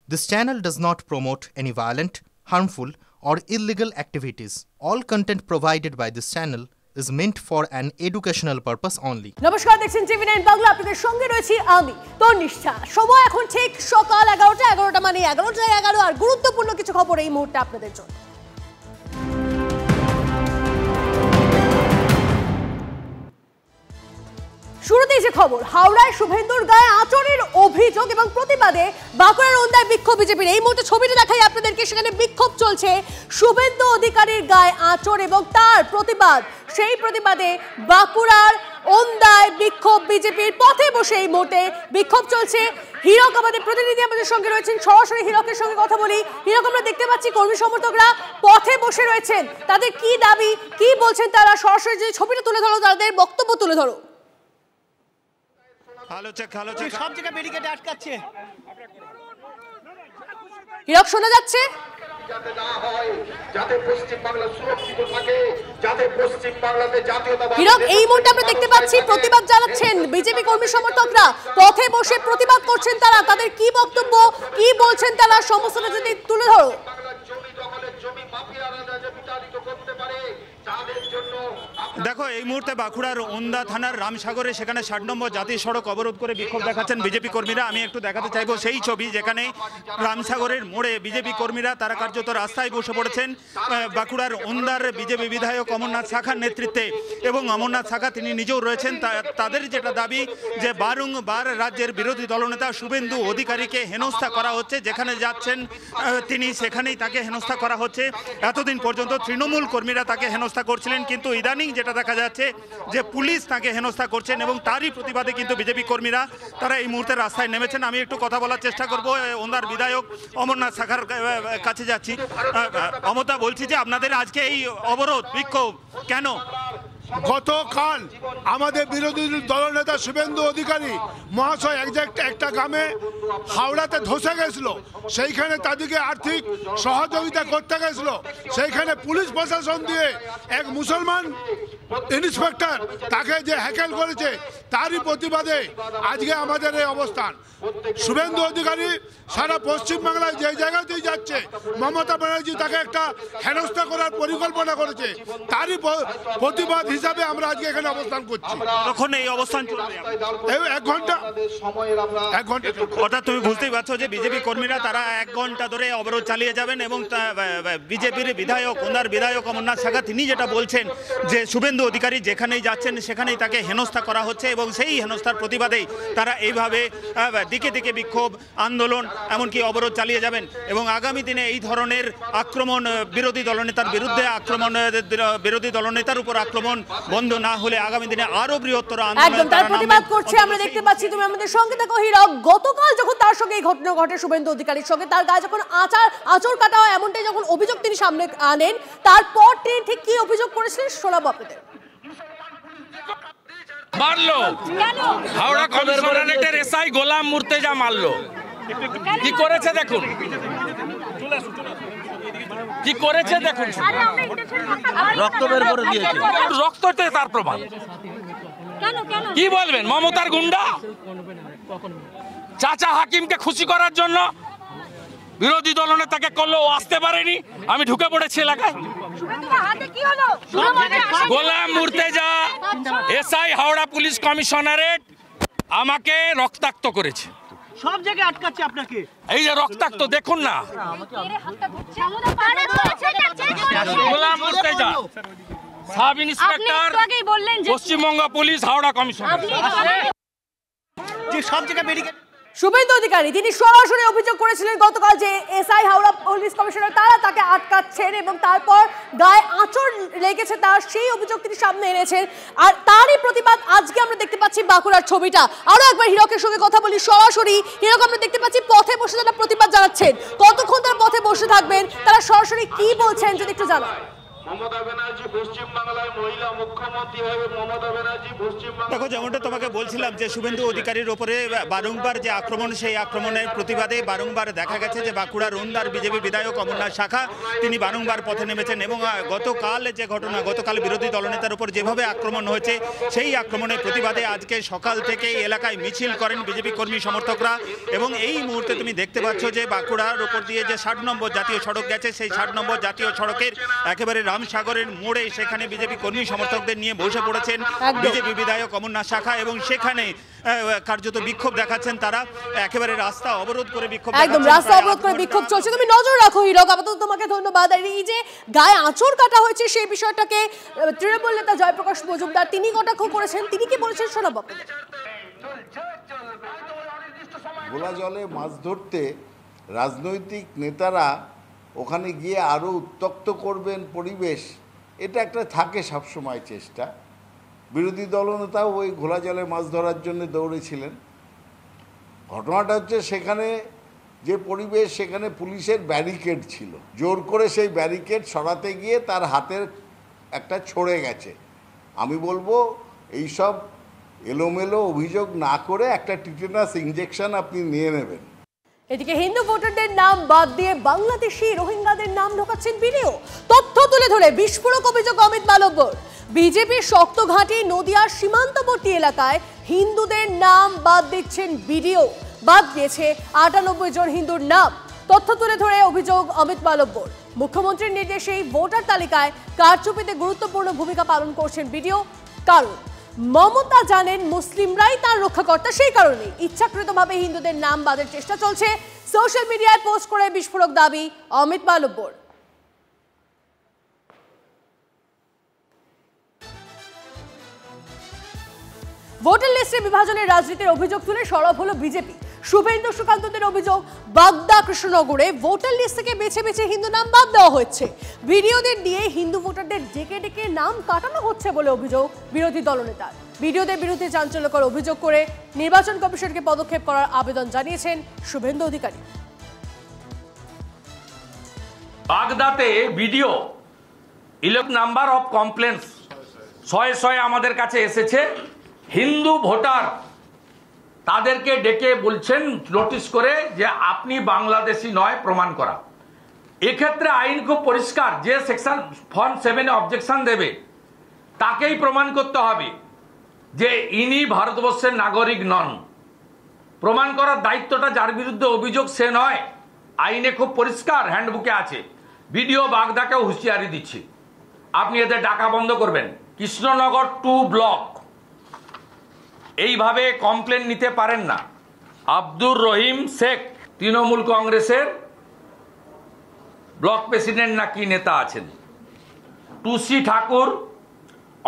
This channel does not promote any violent, harmful, or illegal activities. All content provided by this channel is meant for an educational purpose only. নমস্কার, দেখছেন TV 9 Bangla. আপনাদের সঙ্গে রয়েছি আমি তনিষ্ঠা। সময় এখন ঠিক সকাল 11টা মানে 11টায় 11 আর গুরুত্বপূর্ণ কিছু খবর এই মুহূর্তে আপনাদের জন্য। শুরুতেই যে খবর, হাওড়ায় শুভেন্দুর গায়ে আঁচড়ের অভিযোগ এবং প্রতিবাদে বাঁকুড়ার ওন্দায় বিক্ষোভ বিজেপির। এই মুহূর্তে ছবিটা দেখাই আপনাদেরকে, সেখানে বিক্ষোভ চলছে। শুভেন্দু অধিকারীর গায়ে আঁচড় এবং তার প্রতিবাদ, সেই প্রতিবাদে বাঁকুড়ার ওন্দায় বিক্ষোভ বিজেপির। পথে বসে এই মুহূর্তে বিক্ষোভ চলছে। হীরক আমাদের প্রতিনিধি আমাদের সঙ্গে রয়েছেন, সরাসরি হীরকের সঙ্গে কথা বলি। হীরক, আমরা দেখতে পাচ্ছি কর্মী সমর্থকরা পথে বসে রয়েছেন, তাদের কি দাবি, কি বলছেন তারা? সরাসরি যে ছবিটা তুলে ধরো, তাদের বক্তব্য তুলে ধরো। সব জায়গায় ব্যারিকেড আটকাচ্ছে। হীরক, শোনা যাচ্ছে? হীরক, এই মুহূর্তে আমরা দেখতে পাচ্ছি প্রতিবাদ জানাচ্ছেন বিজেপি কর্মী সমর্থকরা, পথে বসে প্রতিবাদ করছেন তারা। তাদের কি বক্তব্য, কি বলছেন তারা, সমস্যাটা যদি তুলে ধরো। দেখো, এই মুহূর্তে বাঁকুড়ার ওন্দা থানার রামসাগরে সেখানে 60 নম্বর জাতীয় সড়ক অবরোধ করে বিক্ষোভ দেখাচ্ছেন বিজেপি কর্মীরা। আমি একটু দেখাতে চাইবো সেই ছবি, যেখানে রামসাগরের মোড়ে বিজেপি কর্মীরা তারা কার্যত রাস্তায় বসে পড়েছেন বাঁকুড়ার ওন্দার বিজেপি বিধায়ক অমরনাথ শাখার নেতৃত্বে। এবং অমরনাথ শাখা তিনি নিজেও রয়েছেন। তাদের যেটা দাবি যে বারংবার রাজ্যের বিরোধী দলনেতা শুভেন্দু অধিকারীকে হেনস্থা করা হচ্ছে, যেখানে যাচ্ছেন তিনি সেখানেই তাকে হেনস্থা করা হচ্ছে। এতদিন পর্যন্ত তৃণমূল কর্মীরা তাকে হেনস্থা করছিলেন, কিন্তু ইদানিং যেটা দেখা যাচ্ছে যে পুলিশ তাকে হেনস্থা করছেন এবং তারই প্রতিবাদে কিন্তু বিজেপি কর্মীরা তারা এই মুহূর্তে রাস্তায় নেমেছেন। আমি একটু কথা বলার চেষ্টা করব ওন্দার বিধায়ক অমরনাথ শাখার কাছে যাচ্ছি। অমতা, বলছি যে আপনাদের আজকে এই অবরোধ বিক্ষোভ কেন? গতকাল আমাদের বিরোধী দলনেতা শুভেন্দু অধিকারী মহাশয় একটা গ্রামে হাওড়াতে ধসে গেছিল, সেইখানে তাদেরকে আর্থিক সহযোগিতা করতে গেছিল। সেইখানে পুলিশ প্রশাসন দিয়ে এক মুসলমান ইন্সপেক্টর তাকে যে হ্যাকেল করেছে, তারই প্রতিবাদে আজকে আমাদের এই অবস্থান। শুভেন্দু অধিকারী সারা পশ্চিমবাংলায় যে জায়গাতেই যাচ্ছে, মমতা ব্যানার্জি তাকে একটা হেনস্থা করার পরিকল্পনা করেছে, তারই প্রতিবাদ হিসাবে আমরা আজকে এখানে অবস্থান করছি। তখন এই অবস্থান এক ঘন্টা। অর্থাৎ তুমি বুঝতেই পারছো যে বিজেপি কর্মীরা তারা 1 ঘন্টা ধরে অবরোধ চালিয়ে যাবেন। এবং বিজেপির বিধায়ক ওন্দার বিধায়ক অমরনাথ শাখা তিনি যেটা বলছেন যে শুভেন্দু অধিকারী যেখানেই যাচ্ছেন সেখানেই তাকে হেনস্থা করা হচ্ছে এবং সেই হেনস্থার প্রতিবাদেই তারা এইভাবে দিকে দিকে বিক্ষোভ, আন্দোলন, এমনকি অবরোধ চালিয়ে যাবেন। এবং আগামী দিনে এই ধরনের আক্রমণ, বিরোধী দলনেতার বিরুদ্ধে আক্রমণ, বিরোধী দলনেতার উপর আক্রমণ বন্ধ না হলে আগামী দিনে আরো বৃহত্তর আন্দোলন তারা প্রতিবাদ করছে। আমরা দেখতে পাচ্ছি, তুমি আমাদের সঙ্গে থাকো হীরক। গতকাল যখন তার সঙ্গে এই ঘটনা ঘটে শুভেন্দু অধিকারীর সঙ্গে, তার গায়ে যখন আঁচড় কাটা হয়, এমনটাই যখন অভিযোগ তিনি সামনে আনেন, তারপর তিনি ঠিক কি অভিযোগ করেছিলেন শোনাবো আপনাদের। মারলো হাওড়া কমিশনারেটের এসআই গোলাম মুর্তেজা মারলো। কি করেছে দেখুন, কি করেছে দেখুন, রক্ত বের করে দিয়েছে, রক্ততে তার প্রমাণ। কি বলবেন, মমতার গুন্ডা চাচা হাকিমকে খুশি করার জন্য বিরোধী দলনেতাকে করলো, ও আসতে পারেনি, আমি ঢুকে পড়েছি এলাকায়। গোলাম মুর্তেজা এসআই হাওড়া পুলিশ কমিশনারেট আমাকে রক্তাক্ত করেছে। সব জায়গায় আটকাচ্ছে আপনাকে, এই যে রক্তাক্ত দেখুন না। Golam Murtaza sub inspector, Paschimbanga police, Howrah commissioner. সব জায়গায় ব্যারিকেড। শুভেন্দু অধিকারী তিনি সরাসরি অভিযোগ করেছিলেন গতকাল যে এসআই হাওড়া পুলিশ কমিশনার তারা তাকে আটকাচ্ছেন এবং তারপর গায়ে আঁচড় লেগেছে তার, সেই অভিযোগ তিনি সামনে এনেছেন। আর তারই প্রতিবাদ আজকে আমরা দেখতে পাচ্ছি বাঁকুড়ার ছবিটা। আরো একবার হীরকের সঙ্গে কথা বলি সরাসরি। হীরক, আমরা দেখতে পাচ্ছি পথে বসে তারা প্রতিবাদ জানাচ্ছেন, কতক্ষণ তারা পথে বসে থাকবেন, তারা সরাসরি কি বলছেন যদি একটু জানান। মমতা ব্যানার্জি পশ্চিম বাংলায় মহিলা মুখ্যমন্ত্রী হয়ে মমতা ব্যানার্জি পশ্চিম দেখো, যেমনটা তোমাকে বলছিলাম যে শুভেন্দু অধিকারীর ওপরে বারংবার যে আক্রমণ, সেই আক্রমণের প্রতিবাদে বারংবার দেখা গেছে যে বাঁকুড়ার ওন্দার বিজেপি বিধায়ক অমরনাথ শাখা তিনি বারংবার পথে নেমেছেন এবং গতকাল যে ঘটনা, গতকাল বিরোধী দলনেতার উপর যেভাবে আক্রমণ হয়েছে সেই আক্রমণের প্রতিবাদে আজকে সকাল থেকে এলাকায় মিছিল করেন বিজেপি কর্মী সমর্থকরা। এবং এই মুহূর্তে তুমি দেখতে পাচ্ছ যে বাঁকুড়ার ওপর দিয়ে যে 60 নম্বর জাতীয় সড়ক গেছে, সেই 60 নম্বর জাতীয় সড়কের একেবারে রামসাগরের মোড়ে সেখানে বিজেপি কর্মী সমর্থকদের নিয়ে বসে পড়েছেন বিজেপি বিধায়ক অমরনাথ শাখা এবং সেখানে কার্যত বিক্ষোভ দেখাচ্ছেন তারা। একেবারে রাস্তা অবরোধ করে বিক্ষোভ, একদম রাস্তা অবরোধ করে বিক্ষোভ চলছে। তুমি নজর রাখো হিরক, আপাতত তোমাকে ধন্যবাদ। আর এই যে গায়ে আঁচড় কাটা হয়েছে সেই বিষয়টাকে তৃণমূল নেতা জয়প্রকাশ মজুমদার তিনি কটাক্ষ করেছেন, তিনি কি বলেছেন শোনাবো আপনাদের। ঘোলা জলে মাছ ধরতে রাজনৈতিক নেতারা ওখানে গিয়ে আরও উত্তক্ত করবেন পরিবেশ, এটা একটা থাকে সবসময় চেষ্টা। বিরোধী দলনেতাও ওই ঘোলা জলে মাছ ধরার জন্য দৌড়েছিলেন। ঘটনাটা হচ্ছে সেখানে যে পরিবেশ, সেখানে পুলিশের ব্যারিকেড ছিল, জোর করে সেই ব্যারিকেড সরাতে গিয়ে তার হাতের একটা ছড়ে গেছে। আমি বলবো এইসব এলোমেলো অভিযোগ না করে একটা টিটেনাস ইনজেকশন আপনি নিয়ে নেবেন। এদিকে হিন্দু ভোটারদের নাম বাদ দিয়ে বাংলাদেশি রোহিঙ্গাদের নাম ঢোকাচ্ছেন বিডিও। তথ্য তুলে ধরে বিস্ফোরক অভিযোগ অমিত মালব্যর। বিজেপির শক্ত ঘাঁটি নদিয়ার সীমান্তবর্তী এলাকায় হিন্দুদের নাম বাদ দিচ্ছেন বিডিও। বাদ দিয়েছে 98 জন হিন্দুর নাম। তথ্য তুলে ধরে অভিযোগ অমিত মালব্যর। মুখ্যমন্ত্রীর নির্দেশেই ভোটার তালিকায় কারচুপিতে গুরুত্বপূর্ণ ভূমিকা পালন করছেন বিডিও। কারণ মমতা জানেন মুসলিমরাই তার রক্ষাকর্তা, সেই কারণে ইচ্ছাকৃতভাবে হিন্দুদের নাম বাদের চেষ্টা চলছে। সোশ্যাল মিডিয়ায় পোস্ট করে বিস্ফোরক দাবি অমিত মালব্যর। ভোটার লিস্টে বিভাজনের রাজনীতির অভিযোগ তুলে সরব হলো বিজেপি। শুভেন্দু সুকান্তদের অভিযোগ, বাগদা কৃষ্ণনগরে ভোটার লিস্ট থেকে বেছে বেছে হিন্দু নাম বাদ দেওয়া হচ্ছে। ভিডিওদের দিয়ে হিন্দু ভোটারদের ডেকে ডেকে নাম কাটানো হচ্ছে বলে অভিযোগ বিরোধী দলনেতার। ভিডিওদের বিরুদ্ধে চাঞ্চল্যকর অভিযোগ করে নির্বাচন কমিশনকে পদক্ষেপ করার আবেদন জানিয়েছেন Suvendu Adhikari. বাগদাতে video ইলেক number of compliance 100 আমাদের কাছে এসেছে। হিন্দু ভোটার তাদেরকে ডেকে বলছেন নোটিশ করে যে আপনি বাংলাদেশি নয় প্রমাণ করা। এক্ষেত্রে আইন খুব পরিষ্কার, যে সেকশন ফর্ম 7 অবজেকশন দেবে তাকেই প্রমাণ করতে হবে যে ইনি ভারতবর্ষের নাগরিক নন। প্রমাণ করার দায়িত্বটা যার বিরুদ্ধে অভিযোগ সে নয়, আইনে খুব পরিষ্কার, হ্যান্ডবুকে আছে। ভিডিও বাগদাকেও হুঁশিয়ারি দিচ্ছি, আপনি এদের ডাকা বন্ধ করবেন। কৃষ্ণনগর 2 ব্লক এইভাবে কমপ্লেন নিতে পারেন না। আব্দুর রহিম শেখ তৃণমূল কংগ্রেসের ব্লক প্রেসিডেন্ট না কি নেতা আছেন, টুসি ঠাকুর,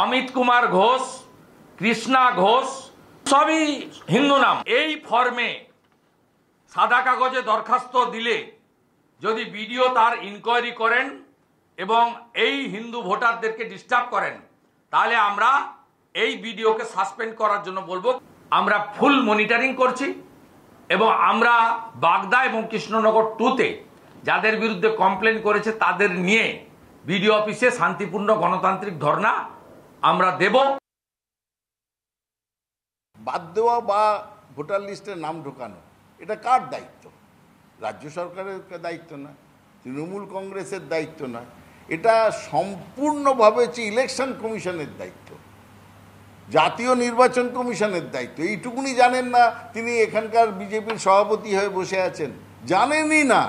অমিত কুমার ঘোষ, কৃষ্ণা ঘোষ, সবই হিন্দু নাম। এই ফর্মে সাদা কাগজে দরখাস্ত দিলে যদি বিডিও তার ইনকোয়ারি করেন এবং এই হিন্দু ভোটারদেরকে ডিস্টার্ব করেন, তাহলে আমরা এই ভিডিওকে সাসপেন্ড করার জন্য বলবো। আমরা ফুল মনিটরিং করছি এবং আমরা বাগদা এবং কৃষ্ণনগর 2তে যাদের বিরুদ্ধে কমপ্লেন করেছে তাদের নিয়ে বিডিও অফিসে শান্তিপূর্ণ গণতান্ত্রিক ধর্ণা আমরা দেব। বাদ দেওয়া বা ভোটার লিস্টে নাম ঢোকানো এটা কার দায়িত্ব? রাজ্য সরকারের দায়িত্ব না, তৃণমূল কংগ্রেসের দায়িত্ব নয়, এটা সম্পূর্ণভাবে হচ্ছে ইলেকশন কমিশনের দায়িত্ব, জাতীয় নির্বাচন কমিশনের দায়িত্ব। এইটুকুনি জানেন না তিনি এখানকার বিজেপির সভাপতি হয়ে বসে আছেন? জানেনই না।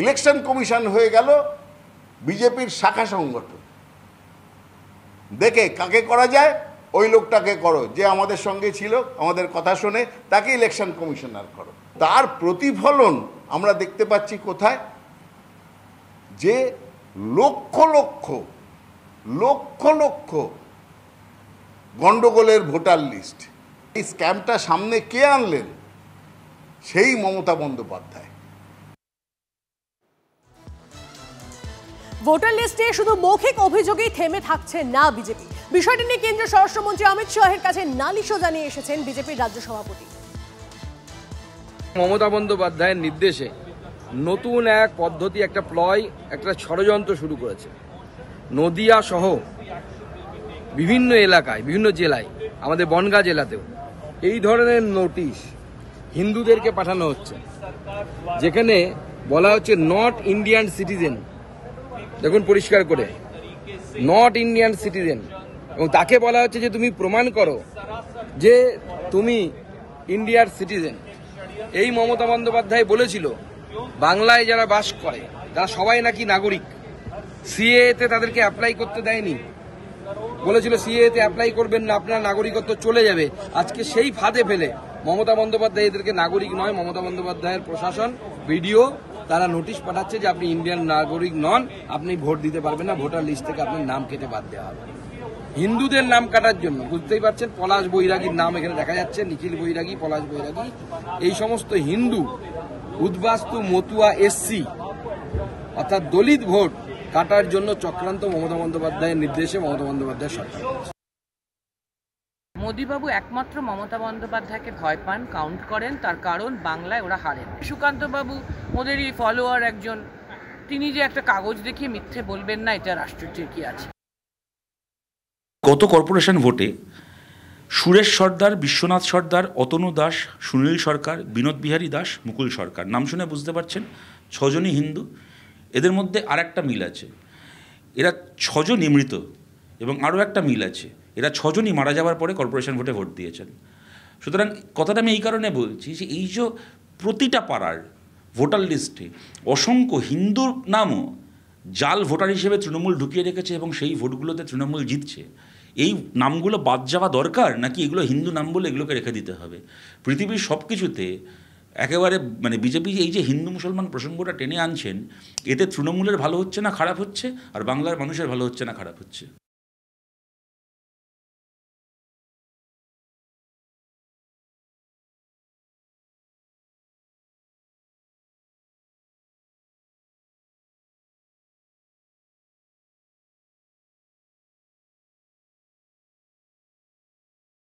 ইলেকশন কমিশন হয়ে গেল বিজেপির শাখা সংগঠন। দেখে কাকে করা যায় ওই লোকটাকে করো, যে আমাদের সঙ্গে ছিল, আমাদের কথা শোনে, তাকে ইলেকশন কমিশনার করো। তার প্রতিফলন আমরা দেখতে পাচ্ছি কোথায়? যে লক্ষ লক্ষ লক্ষ লক্ষ গন্ডগোলের ভোটার লিস্ট। এই স্ক্যামটা সামনে কে আনলেন? সেই মমতা বন্দ্যোপাধ্যায়। ভোটার লিস্টে শুধু মৌখিক অভিযোগেই থেমে থাকছে না বিজেপি। বিষয়টি নিয়ে কেন্দ্রীয় স্বরাষ্ট্রমন্ত্রী অমিত শাহের কাছে নালিশও জানিয়ে এসেছেন বিজেপির রাজ্য সভাপতি। মমতা বন্দ্যোপাধ্যায়ের নির্দেশে নতুন এক পদ্ধতি, একটা প্লয়, একটা ষড়যন্ত্র শুরু করেছে। নদিয়া সহ বিভিন্ন এলাকায়, বিভিন্ন জেলায়, আমাদের বনগাঁ জেলাতেও এই ধরনের নোটিশ হিন্দুদেরকে পাঠানো হচ্ছে, যেখানে বলা হচ্ছে নট ইন্ডিয়ান সিটিজেন। দেখুন পরিষ্কার করে, নট ইন্ডিয়ান সিটিজেন, এবং তাকে বলা হচ্ছে যে তুমি প্রমাণ করো যে তুমি ইন্ডিয়ার সিটিজেন। এই মমতা বন্দ্যোপাধ্যায় বলেছিল বাংলায় যারা বাস করে তারা সবাই নাকি নাগরিক, সিএতে তাদেরকে অ্যাপ্লাই করতে দেয়নি, বলেছিল সিএতে অ্যাপ্লাই করবেন না, আপনার নাগরিকত্ব চলে যাবে। আজকে সেই ফাঁদে ফেলে মমতা বন্দ্যোপাধ্যায় এদেরকে নাগরিক নয়, মমতা বন্দ্যোপাধ্যায়ের প্রশাসন ভিডিও তারা নোটিশ পাঠাচ্ছে যে আপনি ইন্ডিয়ান নাগরিক নন, আপনি ভোট দিতে পারবেন না, ভোটার লিস্ট থেকে আপনার নাম কেটে বাদ দেওয়া হবে। হিন্দুদের নাম কাটার জন্য, বুঝতেই পারছেন, পলাশ বৈরাগীর নাম এখানে দেখা যাচ্ছে, নিখিল বৈরাগী, পলাশ বৈরাগী, এই সমস্ত হিন্দু উদ্বাস্তু মতুয়া এসসি অর্থাৎ দলিত ভোট কাটার জন্য চক্রান্ত মমতা বন্দ্যোপাধ্যায়ের নির্দেশে মমতা বন্দ্যোপাধ্যায়ের সরকার। মোদীবাবু একমাত্র মমতা বন্দ্যোপাধ্যায়কে ভয় পান, কাউন্ট করেন, তার কারণ বাংলায় ওরা হারেন। সুকান্তবাবু ওদেরই ফলোয়ার একজন, তিনি যে একটা কাগজ দেখিয়ে মিথ্যে বলবেন না, এটা রাষ্ট্রটির কি আছে। গত কর্পোরেশন ভোটে সুরেশ সর্দার, বিশ্বনাথ সর্দার, অতনু দাস, সুনীল সরকার, বিনোদ বিহারী দাস, মুকুল সরকার, নাম শুনে বুঝতে পারছেন 6 জনই হিন্দু। এদের মধ্যে আর একটা মিল আছে, এরা 6 জনই মৃত, এবং আরও একটা মিল আছে, এরা 6 জনই মারা যাওয়ার পরে কর্পোরেশন ভোটে ভোট দিয়েছেন। সুতরাং কথাটা আমি এই কারণে বলছি যে এই যে প্রতিটা পাড়ার ভোটার লিস্টে অসংখ্য হিন্দুর নামও জাল ভোটার হিসেবে তৃণমূল ঢুকিয়ে রেখেছে এবং সেই ভোটগুলোতে তৃণমূল জিতছে, এই নামগুলো বাদ যাওয়া দরকার, নাকি এগুলো হিন্দু নাম বলে এগুলোকে রেখে দিতে হবে? পৃথিবীর সব কিছুতে একেবারে বিজেপি এই যে হিন্দু মুসলমান প্রসঙ্গটা টেনে আনছেন, এতে তৃণমূলের ভালো হচ্ছে না খারাপ হচ্ছে, আর বাংলার মানুষের ভালো হচ্ছে না খারাপ হচ্ছে।